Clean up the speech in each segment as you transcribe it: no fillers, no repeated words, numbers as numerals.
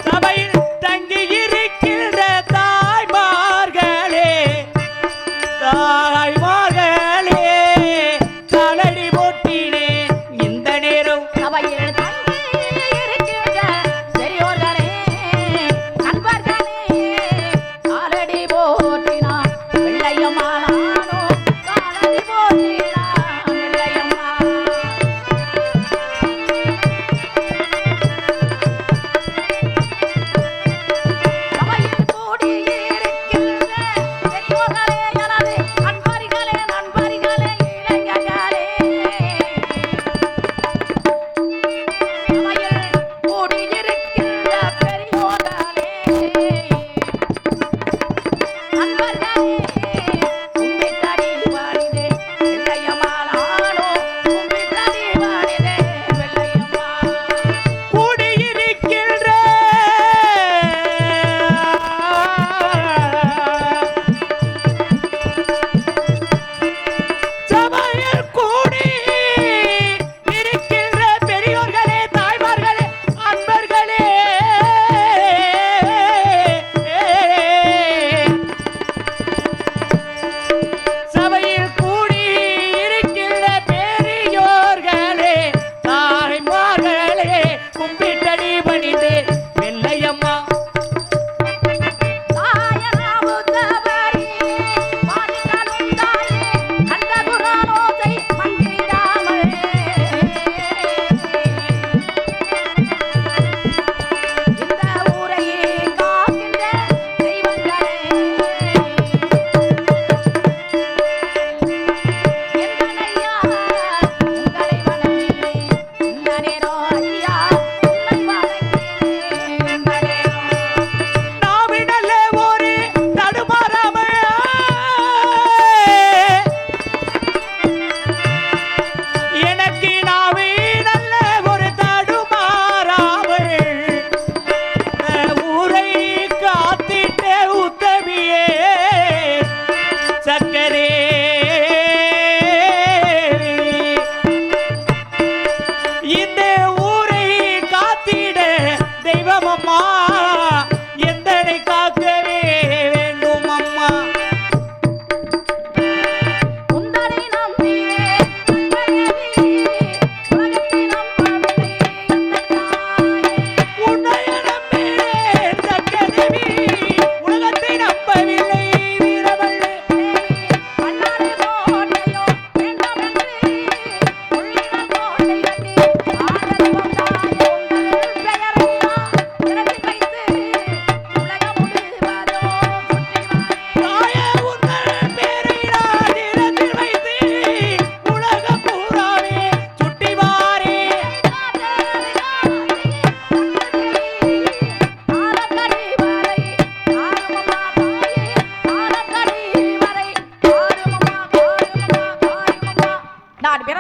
சபையில் தங்கி இருக்கின்ற தாய்மார்களே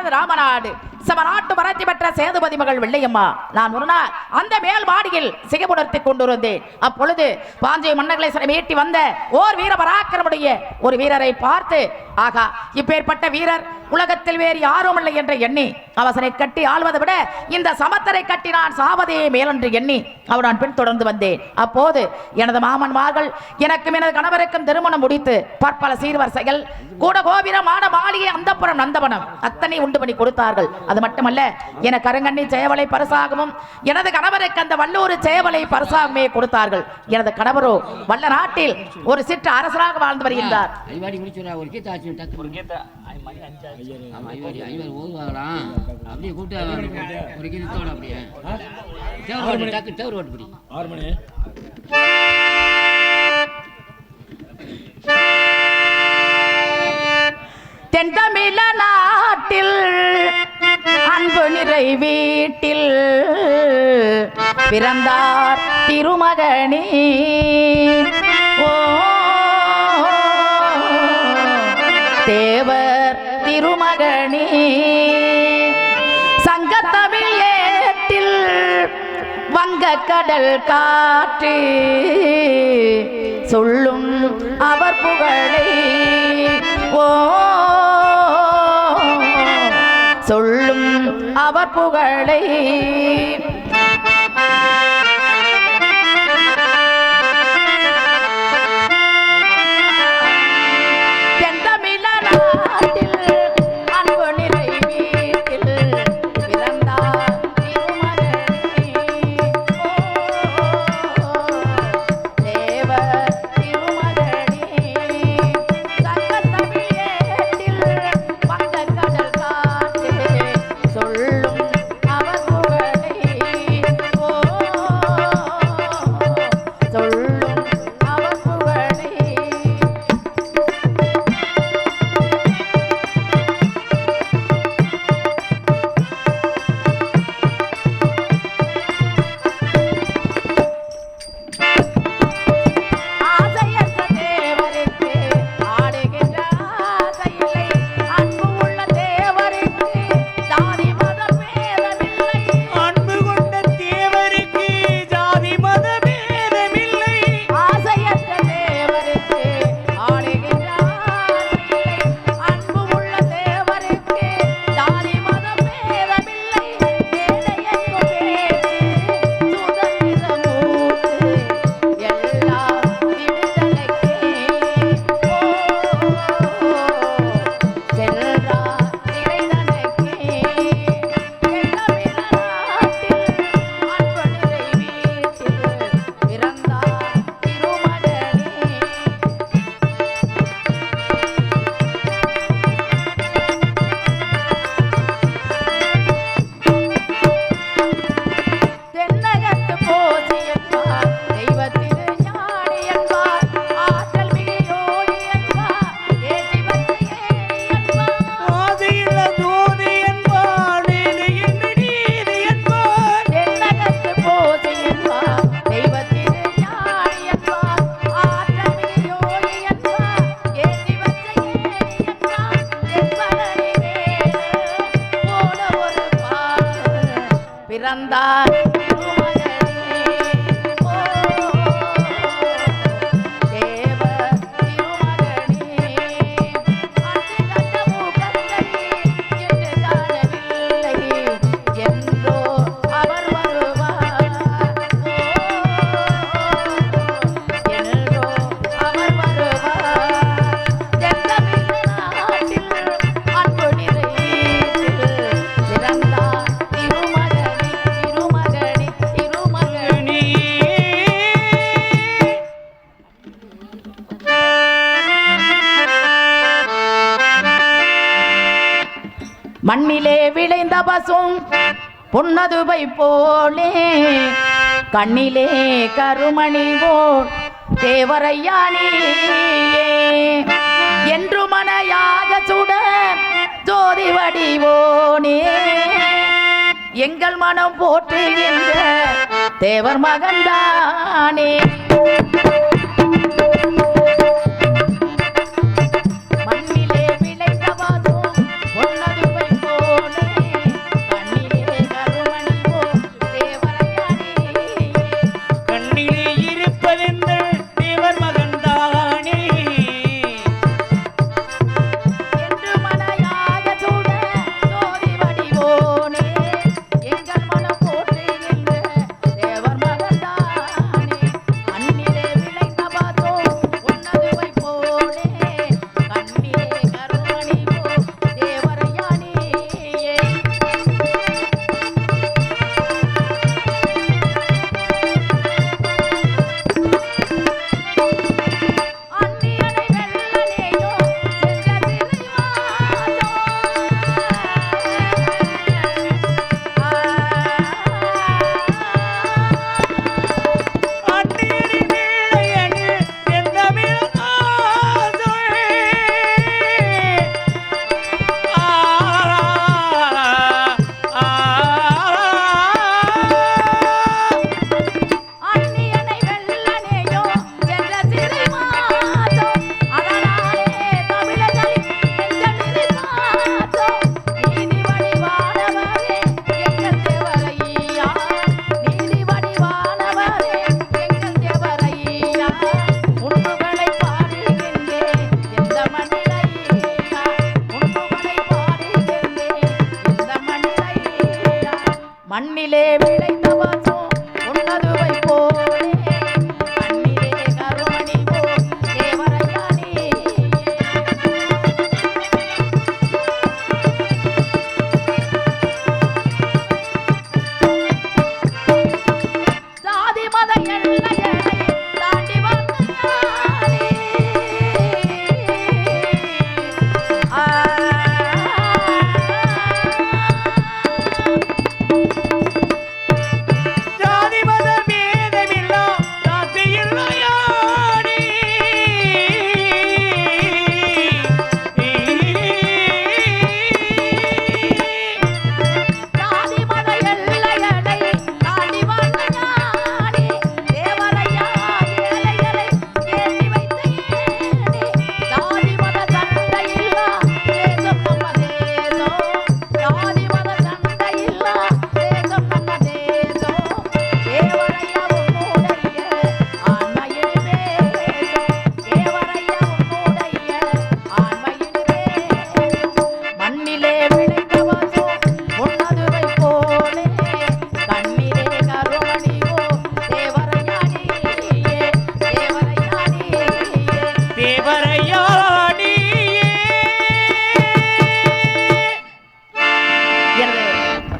நாடு ராமநாடு சமநாட்டு மரத்தி பெற்ற சேதுபதி மகள் வெள்ளையம்மா. நான் ஒரு நாள் அந்த மேல் மாடியில் சிகமுணர்த்தி கொண்டு வந்தேன். அப்பொழுது பாஞ்சை மன்னர்களை மீட்டி வந்த ஓர் வீர பராக்கிரமுடைய ஒரு வீரரை பார்த்து, ஆகா, இப்பேற்பட்ட வீரர் உலகத்தில் வேறு யாரும் இல்லை என்று எண்ணி அவசரை கட்டி ஆள்வதை விட இந்த சமத்தரை கட்டி நான் சாவதே மேலென்று எண்ணி அவருடன் பின் தொடர்ந்து வந்தேன். அப்போது எனது மாமன்மார்கள் எனக்கும் எனது கணவருக்கும் திருமணம் முடித்து பற்பல சீர்வரிசைகள் கூட கோபுரமான மாளிகை அந்தப்புறம் நந்தவனம் அத்தனை உண்டு பண்ணி கொடுத்தார்கள். அது மட்டுமல்ல, என கருங்கண்ணி சேவலை பரிசாகவும் எனது கணவருக்கு அந்த வல்லூர் சேவலை பரிசாகவே கொடுத்தார்கள். எனது கணவரோ வல்ல நாட்டில் ஒரு சிற்று அரசராக வாழ்ந்து வருகின்றார். தென்தமிழ நாட்டில் அன்பு நிறை வீட்டில் பிறந்தார் திருமகனே. ஓ தேவர் திருமகனே. சங்கத்தமிழ் ஏட்டில் வங்க கடல் காற்று சொல்லும் அவர் புகழை. ஓ சொல்லும் அவர் புகழை. பிறந்தார் மண்ணிலே விளைந்த பசும் பொன்னதுவை போலே கண்ணிலே கருமணி போல் தேவரையானே என்று மனையாக சுட ஜோதி வடிவோனே எங்கள் மனம் போற்றுகின்ற தேவர் மகன்தானே. மண்ணிலே விளைந்த பசும் பொன்னதுவை போலே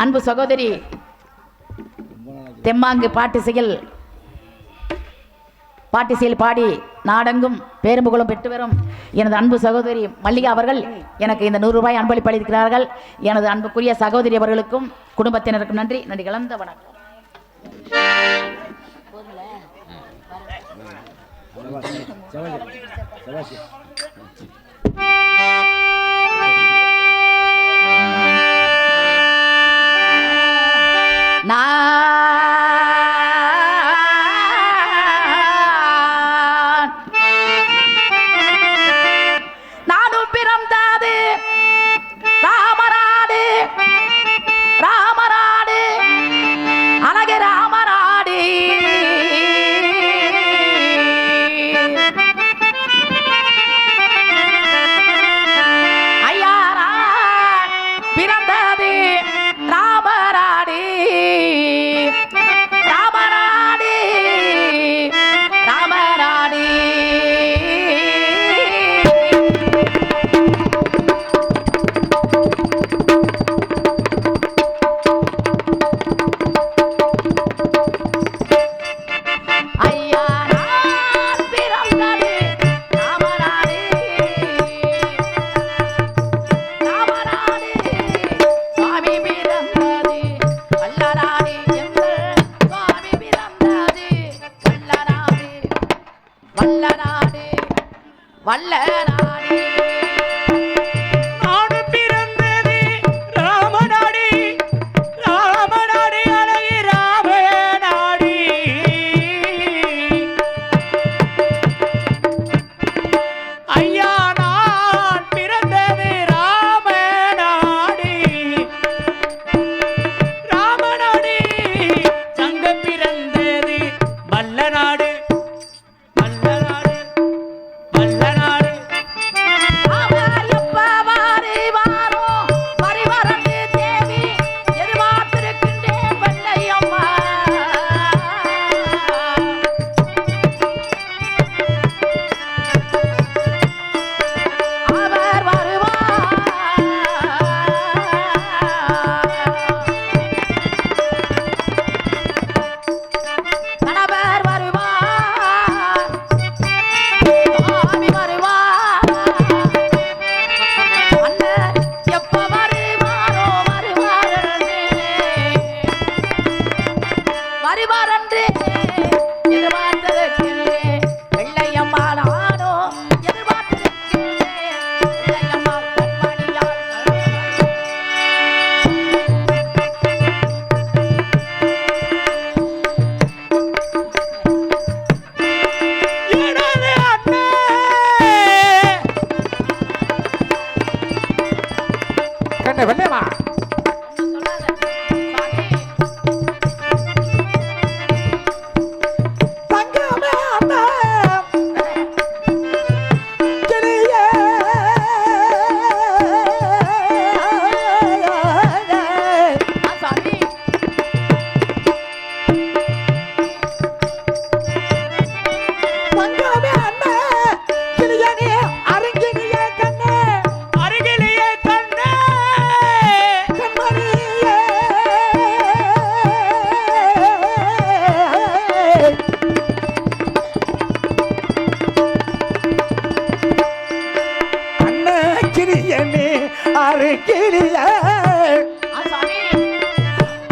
அன்பு சகோதரி தெம்மாங்கு பாட்டிசையில் பாடி நாடெங்கும் பேரும்புகளும் பெற்று வரும் எனது அன்பு சகோதரி மல்லிகா அவர்கள் எனக்கு இந்த 100 ரூபாய் அன்பளிப்பு அளிக்கிறார்கள். எனது அன்புக்குரிய சகோதரி அவர்களுக்கும் குடும்பத்தினருக்கும் நன்றி கலந்த வணக்கம். நானும் பிறந்தது ராமநாடு அழகு ராமநாடு. ஐயா பிறந்தது ராமநாடு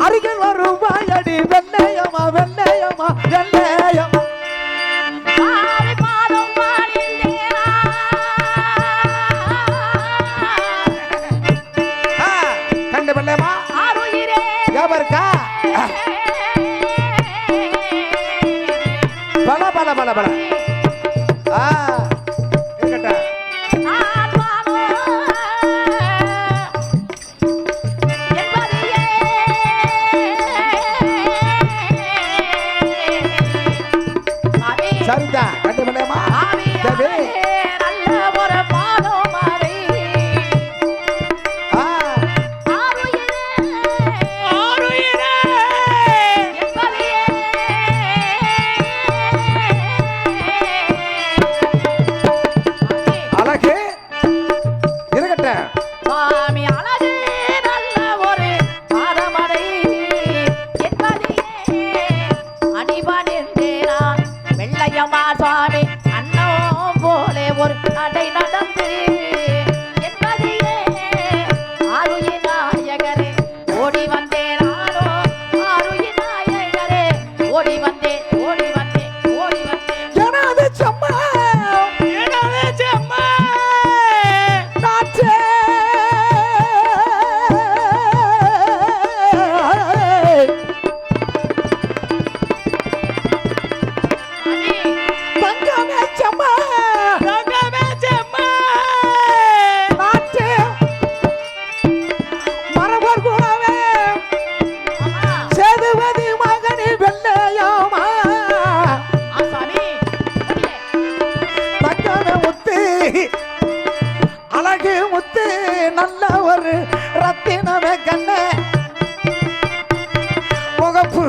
அருகில் வருவாயடி வெண்ணையமா வெண்ணையமா வெண்ணையமா கண்டு வெள்ளையமா இருக்கா பல பல பல பல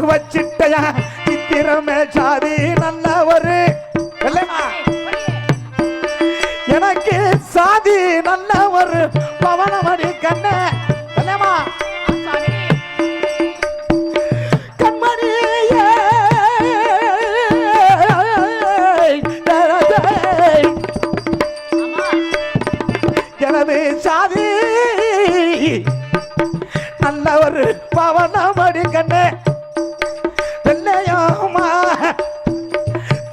வச்சிட்டையா சித்திரமே சாதி நல்ல ஒரு எனக்கு சாதி நல்ல ஒரு பவனமடி கண்ண கண்மணியே எனது சாதி நல்ல ஒரு பவனமடி கண்ண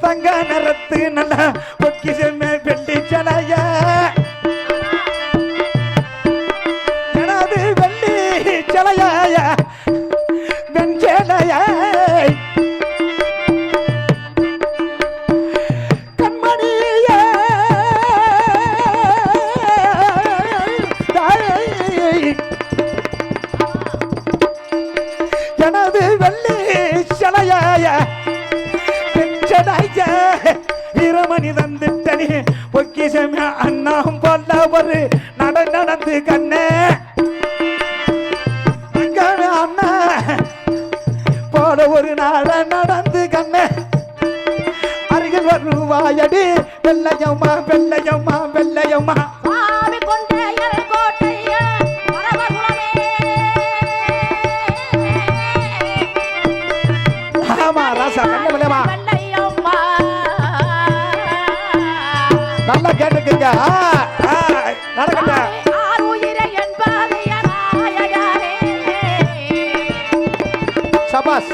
தங்க நிறத்து நல்ல பொக்கிசமே வெள்ளி சலைய எனது வெள்ளி சலைய வெஞ்சலைய கண்மணிய எனது வெள்ளி சலைய இரமணி தந்துட்டனே பொக்கிசமே அண்ணாம் போல ஒரு நடந்து கண்ணே அண்ணா போல ஒரு நடந்து கண்ணே அருகில் வருவாயடி வெள்ளையம்மா வெள்ளையம்மா வெள்ளையம்மா ஆமா ராசா கண்ண விளையமா நல்லா கேட்டுக்குங்க நடக்கட்ட சபாஸ்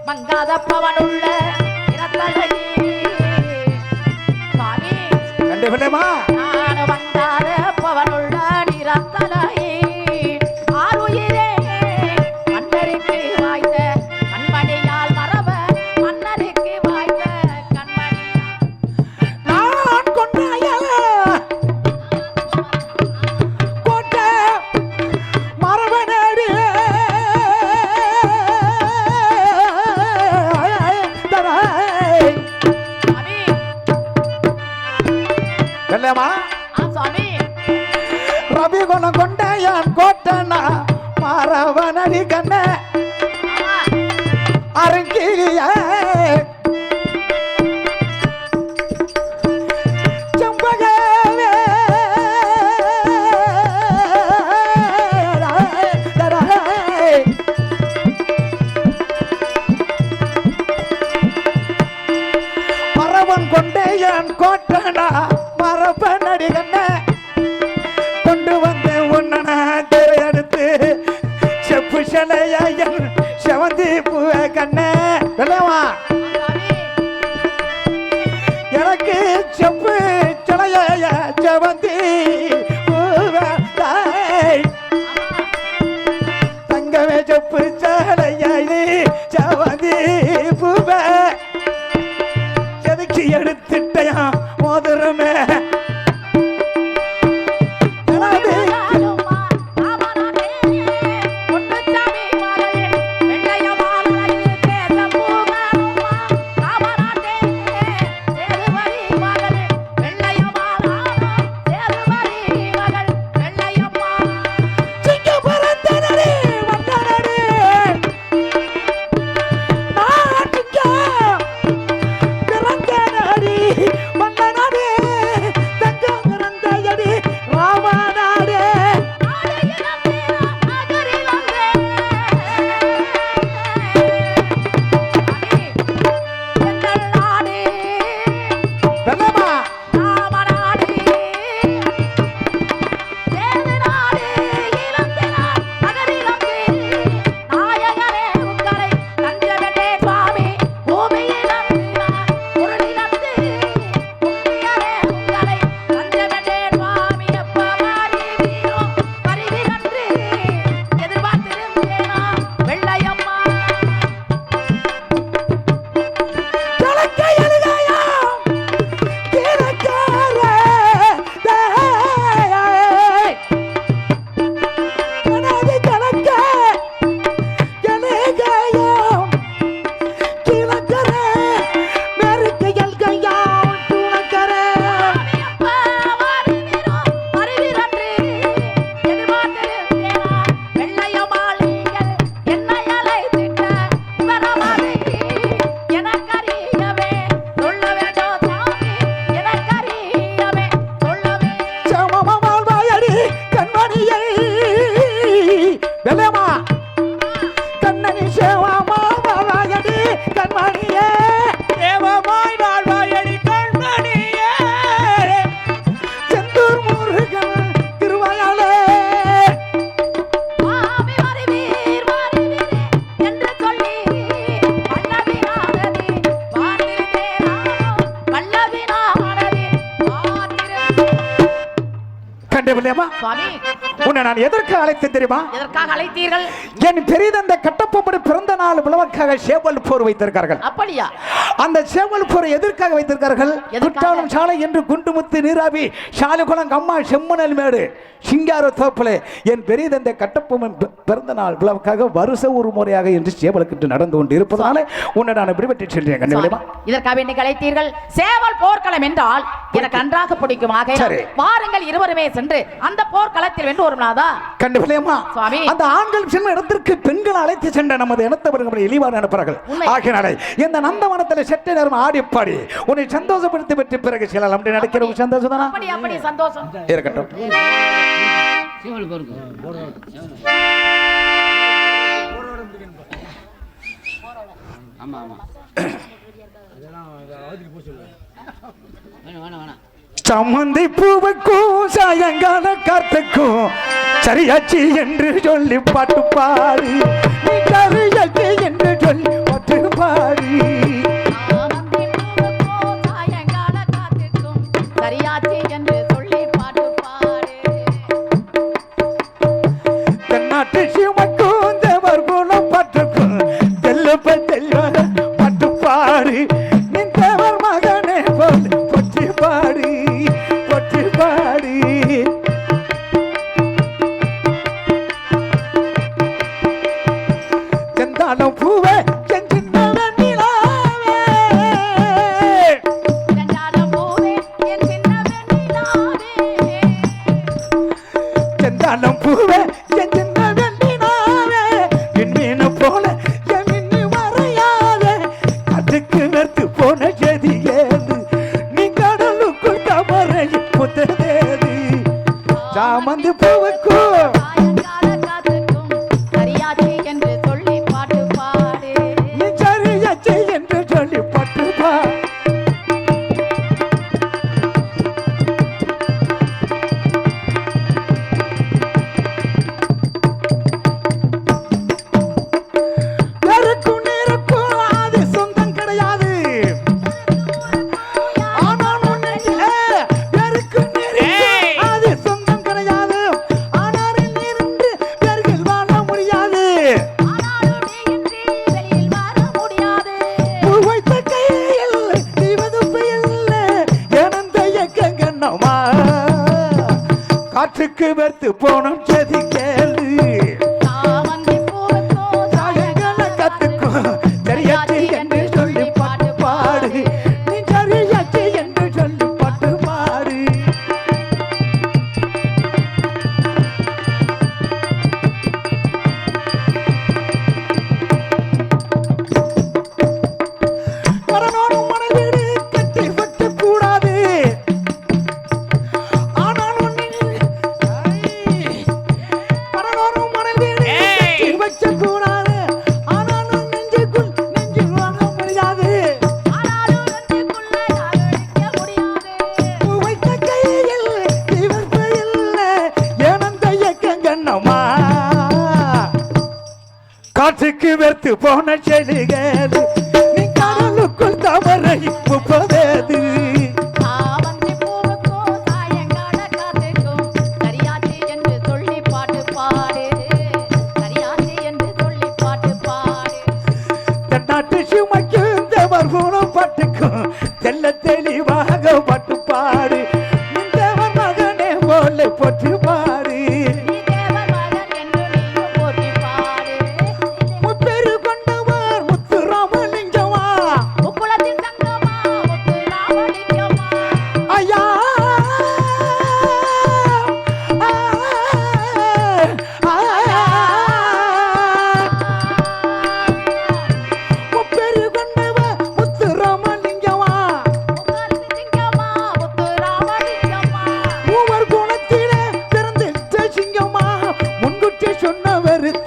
மங்காதப்பவனுள்ள கண்டுபிடிமா வந்தார பவனுள்ள நிறத்தலை ஆறுயிரே மன்னருக்கு வாய்த்த கண்மணியால் மரப மன்னருக்கு வாய்த்த கண்மணி நான் கொண்டாய கொண்ட மரபனடி ரவி குணம் கொண்டாயான் கோட்டனா மரவனடி கண்ண அருங்கிலிய செம்பகவே மரவன் கொண்டேயான் கோட்டனா மரபனடி கண்ண கொண்டு வந்த உன்னனா திரையெடுத்து செப்பு சிலையன் செவந்தி பூவ கண்ண வெள்ளவா எனக்கு செப்பு சிலைய செவந்தி பூவ தங்கமே செப்பு சிலைய செவந்தி பூவ செதுக்கி எடுத்துட்டையா மோதிரமே கண்டபிள்ளையம்மா சுவாமி உன்னை நான் எதற்கு அழைத்தேன் தெரியுமா? எதற்காக அழைத்தீர்கள்? என் பெரியதந்தை கட்டப்பொம்மன் பிறந்த நாள் விழாவுக்காக சேவல் போர் வைத்திருக்கார்கள். அப்படியா? அந்த சேவல் போரை எதற்காக வைத்திருக்கார்கள்? குற்றாலம் சாலை என்று குண்டுமுத்து நீராவி சாலுகுளம் கம்மா செம்மணல் மேடு சிங்கார தோப்புல என் பெரியதந்தை கட்டப்பொம்மன் பிறந்த நாள் விழாவுக்காக வருஷ ஒரு முறையாக என்று சேவலுக்கு நடந்து கொண்டு இருப்பதனால உன்னை நான் விடுபட்டு சென்றேன். கண்டிப்பா இதற்காக இன்னைக்கு அழைத்தீர்கள். சேவல் போர்க்களம் என்றால் எனக்கு நன்றாக பிடிக்கும். வாருங்கள் இருவருமே சென்று அந்த போர்க்களத்தில் வென்று வரும்னாதா? கண்டிப்பா சுவாமி அந்த ஆண்கள் சென்ற இடத்திற்கு பெண்கள் அழைத்து சென்ற நமது இனத்தவர்கள் இழிவான அனுப்புறார்கள். ஆகினாலே இந்த நந்தவனத்தில் செட்ட நேரம் ஆடிப்பாடி உன்னை சந்தோஷப்படுத்தி பெற்ற பிறகு செல்லலாம். அப்படி நடக்கிற ஒரு சந்தோஷம் தானா? அப்படி சந்தோஷம் இருக்கட்டும். சம்மந்தி பூவுக்கும் சாயங்கால காத்துக்கும் சரியாச்சி என்று சொல்லி பாட்டு பாடி சரியாச்சி என்று சொல்லி பாட்டு பாடி சரியாச்சி என்று சொல்லி பாட்டு பாடு தென்னாட்டு சிவக்கும் தேவர் குணம் பாட்டுக்கும் தெல்லுப்ப தெல்வாத பாட்டு பாடி நீ தேவர் மகனே போல் பொற்றி பாடி பொற்றி பாடி செந்தாளம் பூவே சாமந்தி பூவுக்கு சரியாச்சி என்று சொல்லி பாட்டு பாடு நீ சரியாச்சி என்று சொல்லி பாட்டு பாடு காற்றுக்கு வெறுத்து போனோம் செதி கேளு சாயங்கால கத்துக்கும் சரியாச்சி என்று சொல்லி பாட்டு பாடு நீ சரியாச்சி என்று சொல்லி பாட்டு பாடு மரணோடும் மனைவீடு கட்டி வைக்க கூடாது காற்றுக்கு வெறுத்து போன செடிகள் நீ கடலுக்குள் தவறை முப்பதேது சரியாச்சி என்று சொல்லி பாட்டு பாடு சரியாச்சி என்று சொல்லி பாட்டு பாடு தென்னாட்டு சுமைக்கும் தேவர் குணம் பாட்டுக்கும் தெல்ல தெளிவாக பாட்டு பாடு தேவர் மகனே போல போட்டு பாடு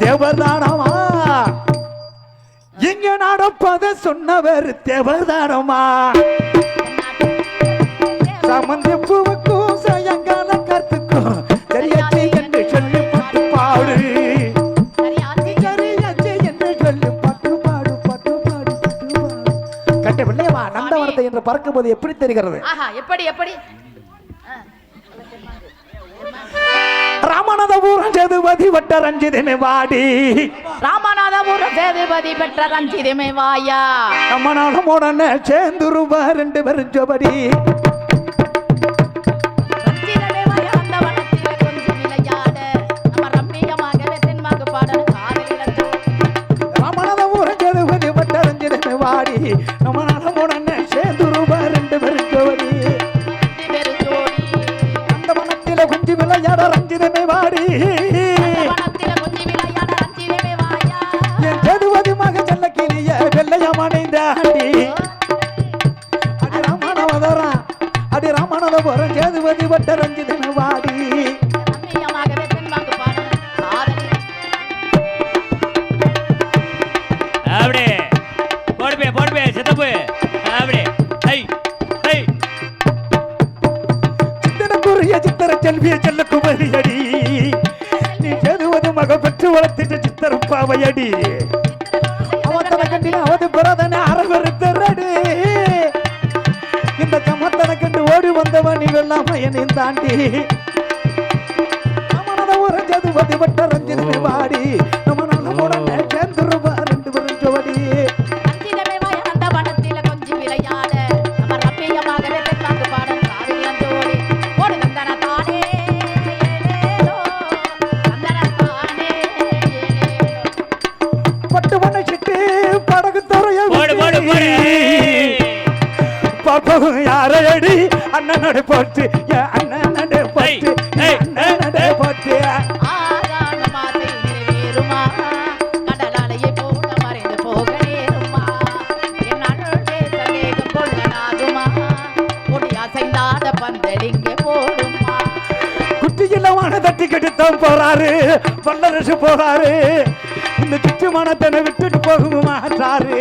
தேவதானமா இங்க நடப்பத சொன்னவர் தேவதானமா சமந்தி பூவுக்கும் சாயங்கால கருத்துக்கும் சரியாச்சி என்று சொல்லி பாட்டு பாடு சரியாச்சி என்று சொல்லி பாட்டு பாடு பாட்டு பாடு பாட்டு பாடு கட்ட பிள்ளையவா நந்தவனத்தை என்று பார்க்கும்போது எப்படி தெரிகிறது? எப்படி சேதுபதி வட்ட ரஞ்சிதமே வாடி ராமநாதபுரம் சேதுபதி பெற்ற ரஞ்சிதமே வாயா நம்ம நாளமுடனே சேர்ந்து ரூபா 2 பேரும் ஜோபடி ரஞ்சிதமே வாயா அந்த வனத்திலே கொஞ்சம் விளையாட நம்ம ரம்மியமாகவே தென்மாகு பாடல் காதலிலோ ராமநாதபுரம் சேதுபதி வட்ட ரஞ்சிதமே வாடி நம்ம நாளமுடனே சேர்ந்து ரூபா 2 பேரும் ஜோபடி அந்த வனத்திலே கொஞ்சம் விளையாட ரஞ்சிதமே வாடி சேதுபதி மக செல்ல கிளிய வெள்ளையமனைந்தாண்டி அடி ராமநாதபுரம் சேதுபதி வட்ட ரஞ்சிதமே வாடி அப்படியே போடுப்பே சித்தப்பு அப்படியே சித்தனுக்குரிய சித்திர செல்விய செல்ல குமரியடி நீ சேதுபதி மக பெற்று வளர்த்திட்ட சித்தரும் பாவையடி அவத்தன கண்டின அவது பிறதனை அரவருத்தரடி இந்த சமத்தனை கண்டு ஓடி வந்தவன் நீ வெள்ளாம என்னை தாண்டி ராமநாதபுரம் சேதுபதி வட்ட ரஞ்சிதமே வாடி நம்ம நல்ல சேர்ந்து ரூபா 2 பேரும் ஜோடி பட்டு மண்ணை சிட்டு படகு துறைய பாப்பம் யாரையடி அண்ணனோட போட்டு அண்ணனோட போட்டு அண்ணனோட போட்டு குட்டியில வான தட்டி கெடுத்தான் போறாரு வல்லரசு போறாரு இந்த சுற்று மனத்தனை விட்டுட்டு போகவும் மாட்டாரு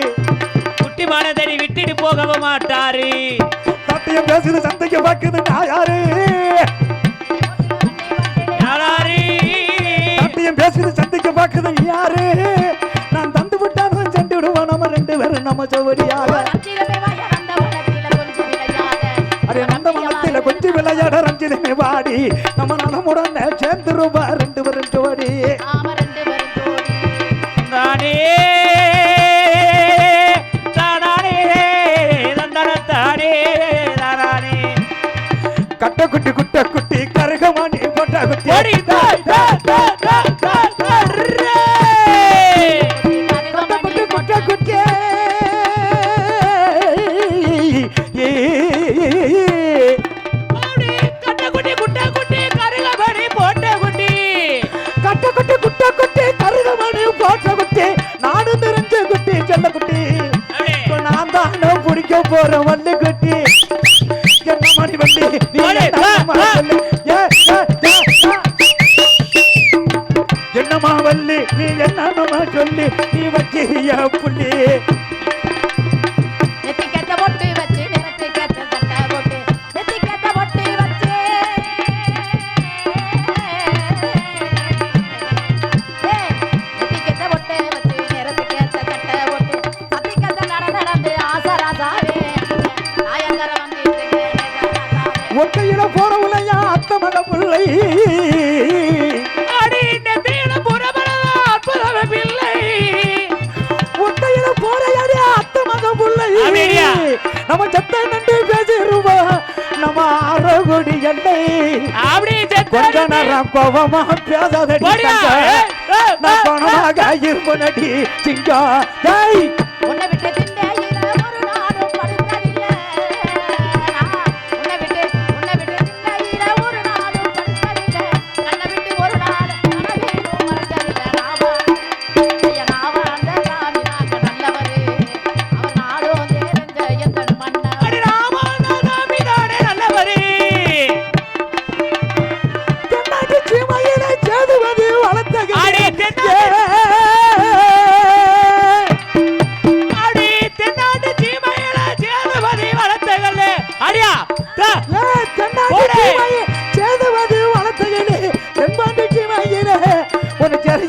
குட்டி மானதனை விட்டுட்டு போகவும் மாட்டாரு சத்தியம் பேசுது சந்தைக்கு பாக்குது நான் யாரு சத்தியம் பேசுது சந்தைக்கு பாக்குது யாரு நான் தந்து விட்டாலும் சென்று விடுவோம் நம்ம 2 பேரும் நம்ம ஜோடியாக அரே நந்த மனத்தில கொஞ்சம் விளையாட ரஞ்சிதமே வாடி நம்ம நலமுடன் சேர்ந்து ரூபா 2 பேரும் ஜோடி கட்ட குட்டி குட்ட குட்டி கருகமானி போட்ட குட்டி குட்ட குட்டி கட்ட குட்டி குட்ட குட்டி கருகமானி போட்ட குட்டி நாடு தெரிஞ்ச குட்டி செல்ல குட்டி நான் தானே பிடிக்க போற வள்ளி குட்டி என்ன மணி வள்ளி என்னமா வள்ளி நீ என்னமா சொல்லி நீ வச்சிய புள்ளி ஒத்தையில போற உலையா அத்த மக பிள்ளை ஒத்தையில போற அத்த மக பிள்ளை நம்ம சத்த நண்டு பேசிருவா நம்ம அறகுடி எண்ணை கொஞ்ச நேரம் கோபமா பேசாதடி நான் பணமாக இருப்பு நடி சிங்கா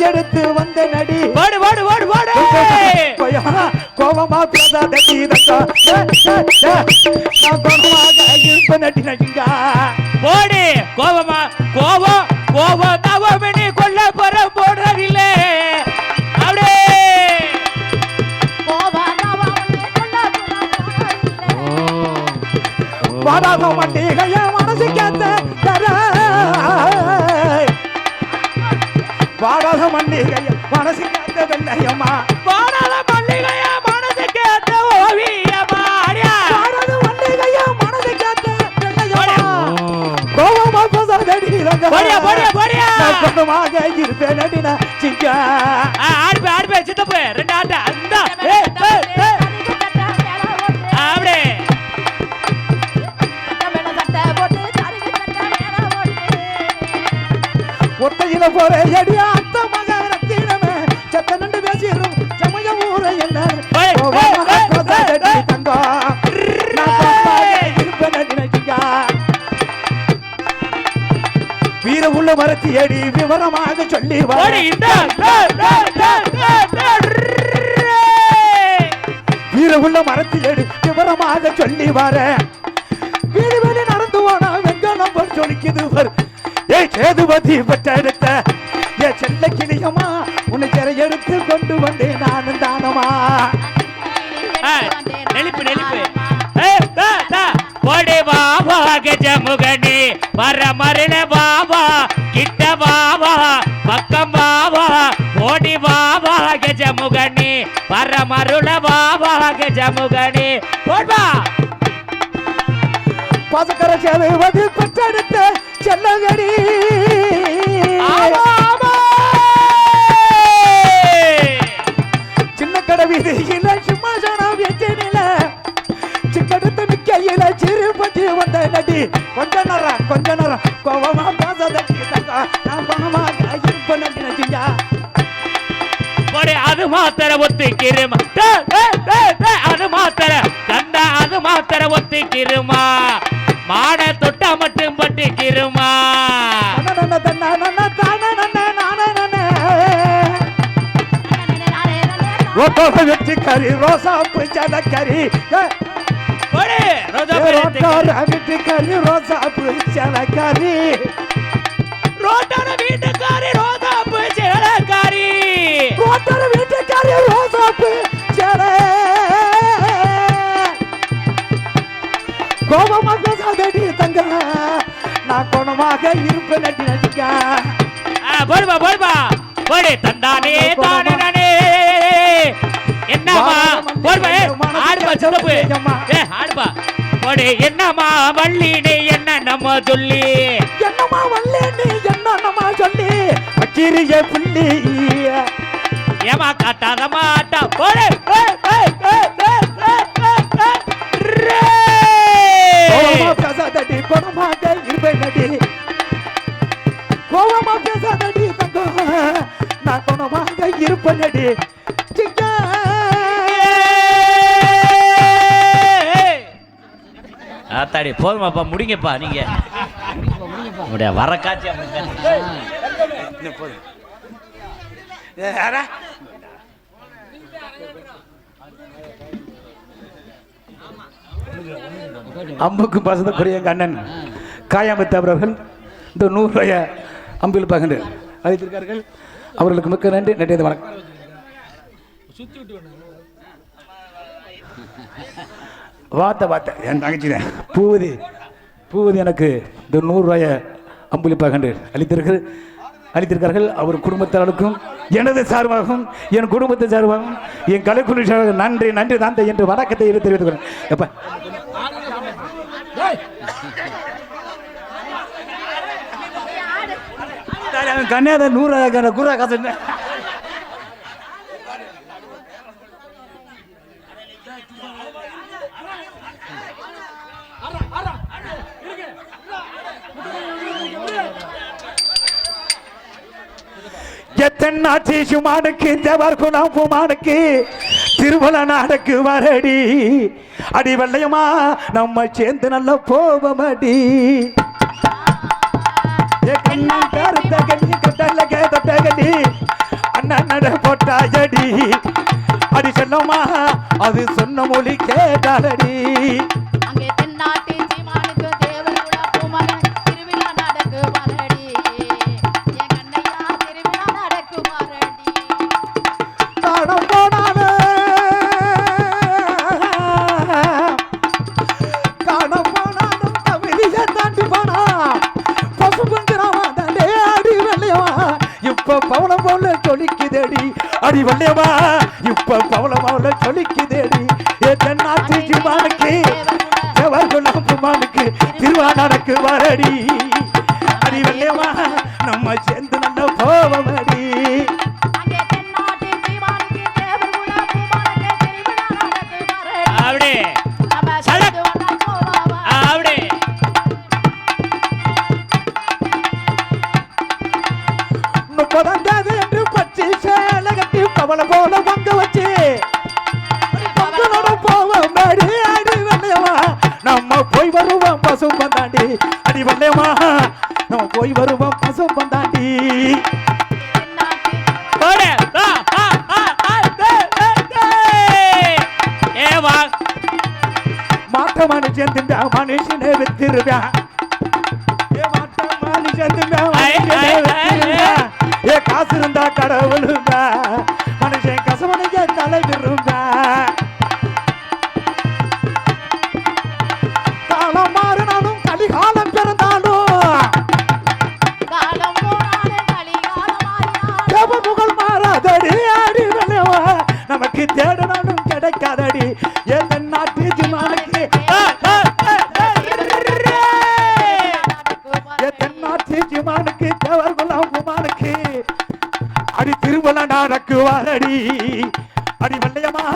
எடுத்து வந்த நடி கோபமா பேசாதடி இருப்ப நடி நடிங்க கோபமா கோபம் தவமினி கொல்ல போடியா போடியா போடியா கொண்டமாக இருப்பேன் நடினா சிங்கா ஆடுப்பே சித்தப்பு ரெண்டு ஆட்டா இந்தா அப்படியே ஒத்தையில போற எடியா அத்த மக ரத்தினமே சத்த நண்டு பேசிரும் சமய ஊர என்ன தங்கா வீர உள்ள மரத்தி அடி விவரமாக சொல்லி வீர உள்ள மரத்தி அடி விவரமாக சொல்லி வர வீடு வெளி நடந்து போனா வெங்கடம் சொல்லிக்குது ஏ சேதுபதி பெற்றெடுத்த ஏ செல்ல கிளியம்மா உன்னை சிறை எடுத்து கொண்டு வந்தேன் நானும் தானமா நெளிப்பு நெளிப்பு ஓடி பாபா கஜமுகனி வர மருள பாபா கிட்ட பாபா பக்கம் பாபா ஓடி பாபா கஜமுகனி வர மருள பாபா கஜமுகனி ஓடுவா பாசக்கர சேதுபதி பெற்றெடுத்த செல்லகடி சின்ன கடை வீதியில சிம்மாசனம் எச்சினில சிக்கெடுத்து நிக்கையில சிறுபட்டி வந்த நடி கொஞ்ச நேரம் கோபமா பேசாதடி நான் பணமாக இருப்ப நடி நடிங்க அது மாத்திர ஒத்துக்கிருமா அது மாத்திர கண்டா அது மாத்திர ஒத்துக்கிருமா மாட தொட்டா மட்டும் பட்டுக்கிருமா வெற்றிக்காரி ரோசாப்பு சலக்கரி வீட்டுக்காரி ரோசாப்பு சலக்கரி ரோட்டான வீட்டுக்காரி ரோசாப்பு சலக்கரி ரோட்டான வீட்டுக்காரி ரோசாப்பு சல கோபமாக சாதடி தங்க நான் குணமாக இருப்பேன் நடி நடிக்க போடுபா போடு தந்தானே தானே நானே என்னமா போடுபா ஆடுபா சிறப்பு ஆடுபா போடு என்னமா வள்ளினே என்ன நம்ம சொல்லி என்னமா வள்ளினே என்ன நம்ம சொல்லி அக்கிரிய புள்ளி ஏமா காட்டாத மாட்டா போடு பேசாதடி குணமாக இருப்பேன் நடி கோபமா பேசாதடி தங்க நான் குணமாக இருப்பேன் நடி ஆத்தாடி போதுமாப்பா முடிங்கப்பா நீங்க முடிய வர காட்சி அம்புக்கு பசதக்குரிய எங்கள் அண்ணன் காயாமத்து அவர்கள் இந்த 100 ரூபாய அம்பில் பகிர்ந்து அளித்திருக்கார்கள். அவர்களுக்கு மிக்க நன்றி. நன்றி வணக்கம். வார்த்தை என் தங்கச்சி பூவதி எனக்கு இந்த 100 ரூபாய அம்புலி பகிர்ந்து அளித்திருக்கார்கள். அவர் குடும்பத்தாருக்கும் எனது சார்பாகவும் என் குடும்பத்தின் சார்பாகவும் என் கலைக்குழு சார்பாக நன்றி நன்றி தான் என்று வணக்கத்தை தெரிவித்துக்கிறேன். எப்ப கன்னியாத 100 குரா காசு தென்னாட்சி சுமானுக்கு தேவர் குணம் புமானுக்கு திருமல நாடக்கு வரடி அடி வெள்ளையமா நம்ம சேர்ந்து நல்ல போவமடி கண்ணா கருத்த கண்ணி கட்டல கேட்ட கண்ணி அண்ணன் நட போட்டாயடி அடி செல்லம்மா அது சொன்ன மொழி கேட்டாலடி பவளம் போல சொல்லிக்குதேடி அடி வல்லையமா இப்ப பவளம் போல சொல்லிக்குதேடி ஏ தென்னாட்சி சுமானுக்கு தேவர் குலம் புமானுக்கு திருவானடக்கு வரடி அடி வல்லையமா நம்ம சேர்ந்து நல்ல போவமடி. அங்கே தென்னாட்டு தீவானுக்கு தேவர்குல பூமானுக்கு திருவிழா நடக்கு பாரு. அப்படி நம்ம சேர்ந்து வந்தா போவாவா. அப்படி 30ஆம் தேதி என்று பச்சை சேலை கட்டி கவலை போல பங்க வச்சு பங்களோட போவமடி. அடி வெள்ளையம்மா நம்ம போய் வருவோம் பசும் பந்தாண்டி. அடி வெள்ளையம்மா நம்ம போய் வருவோம் பசும் பந்தாண்டி. போடு. ஏவா மாட்ட மனுஷன் திண்டா மனுஷனை வித்திருவேன். ஏ மாட்ட மனுஷன் திண்டா மனுஷனை வித்திருவேன். ஏ காசு இருந்தா கடவுளுங்க மனுஷன் கசவனைய தலைவிருங்க. காலம் மாறினாலும் கலிகாலம் பிறந்தாலும் காலம் போனாலே கலிகாலம் மாறினாலும் தேவமுகல் மாறாதடி. அடி வெள்ளையம்மா நமக்கு தேடினாலும் கிடைக்காதடி. ஏ தென்னாட்டு ஜிமானுக்கு தென்னாட்டு ஜிமானுக்கு தேவர்குலாம் குமானுக்கு அடி திருமல நடக்கு வாரடி. அடி வெள்ளையம்மா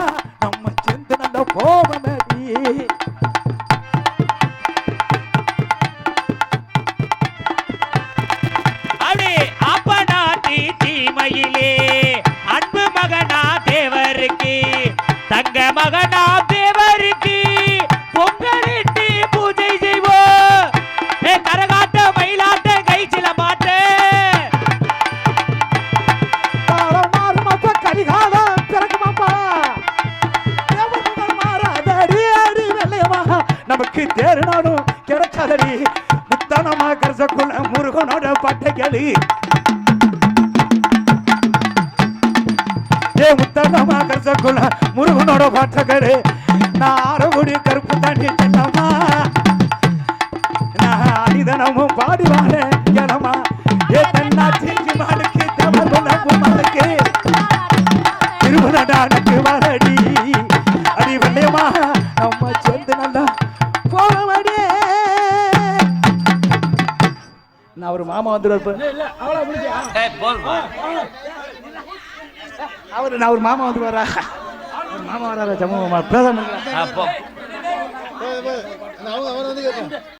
நம்ம சேர்ந்து நல்ல போவனடி. அப்படி அப்பனா தீமையிலே அன்பு மகனா தேவருக்கு தங்க மகனா தேவருக்கு பொங்கலிட்டு பூஜை செய்வோம். கரகாட்ட மயிலாட்ட கைச்சில மாட்ட காலம் மாறுமாப்பா கலிகாலம் பிறக்குமாப்பா. தேவமுகல் மாறாதடி. அடி வெள்ளையம்மா நமக்கு தேறினாலும் கிடைக்காதடி. முத்தனமா கரசக்குள்ள முருகனோட பட்டைகளி. ஏ முத்தனமா கரசக்குள்ள முருகனோட பட்டைகளி. நான் ஆரகுடி கருப்பு தாண்டி செல்லம்மா நான் அடிதனமும் பாடுவான கிளமா. ஏ தென்னாட்டு ஜிமானுக்கு தேவர்குல குமானுக்கு திருவனடானுக்கு வாரடி. அடி வெள்ளையம்மா நம்ம சேர்ந்து நல்லா போவமடி. நான் ஒரு மாமா வந்துடுவார். நான் ஒரு மாமா வந்துருவாரா? மாமா வராரா? ஜம்மு மாமா பேச அப்போ அவங்க வந்து கேட்கணும்.